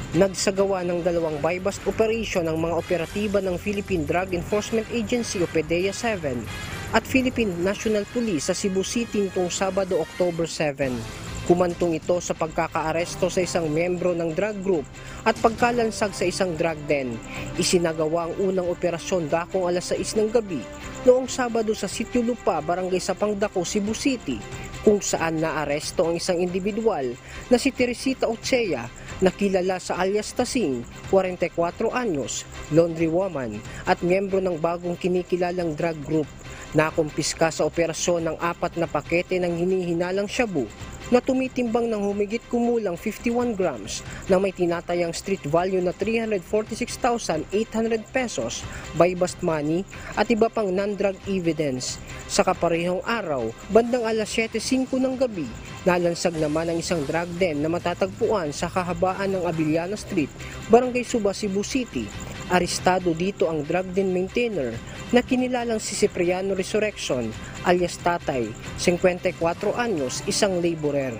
Nagsagawa ng dalawang buy-bust operation ng mga operatiba ng Philippine Drug Enforcement Agency o PDEA 7 at Philippine National Police sa Cebu City nitong Sabado, October 7. Kumantong ito sa pagkakaaresto sa isang miyembro ng drug group at pagkalansag sa isang drug den. Isinagawa ang unang operasyon dakong alas 6 ng gabi noong Sabado sa Sitio Lupa, Barangay Sapangdako, Cebu City, kung saan naaresto ang isang individual na si Teresita Ochea na kilala sa alias Tasing, 44 anyos, laundry woman at miyembro ng bagong kinikilalang drug group. Nakumpiska sa operasyon ng 4 na pakete ng hinihinalang shabu na tumitimbang ng humigit kumulang 51 grams na may tinatayang street value na 346,800 pesos, buy-bust money at iba pang non-drug evidence. Sa kaparehong araw, bandang alas 7:05 ng gabi, nalansag naman ang isang drug den na matatagpuan sa kahabaan ng Abiliana Street, Barangay Suba, Cebu City. Arestado dito ang drug den maintainer na kinilalang si Cipriano Resurrection alias Tatay, 54 anyos, isang laborer.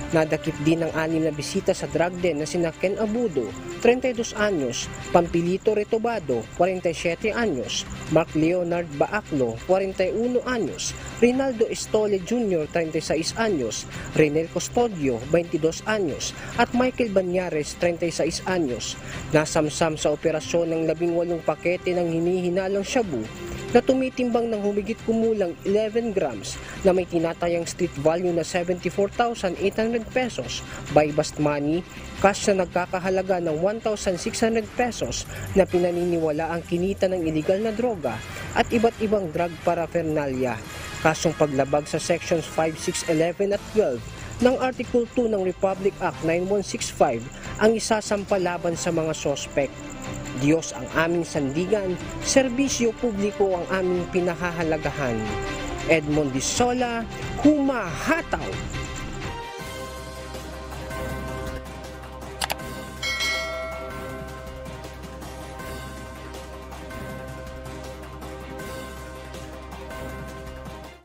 Nadakip din ang 6 na bisita sa drug den na sina Ken Abudo, 32 anyos, Pampilito Retobado, 47 anyos, Mark Leonard Baaclo, 41 anyos, Rinaldo Estole Jr., 36 anyos, Renel Custodio, 22 anyos, at Michael Banyares, 36 anyos. Nasamsam sa operasyon ng 18 pakete ng hinihinalang shabu na tumitimbang ng humigit kumulang 11 grams na may tinatayang street value na 74,800 pesos, buy-bust money, cash na nagkakahalaga ng 1,600 pesos na pinaniniwala ang kinita ng iligal na droga at iba't ibang drug paraphernalia. Kasong paglabag sa Sections 5, 6, 11 at 12 ng Article 2 ng Republic Act 9165 ang isasampa laban sa mga sospek. Diyos ang aming sandigan, serbisyo publiko ang aming pinahahalagahan. Edmond Disola, humahataw!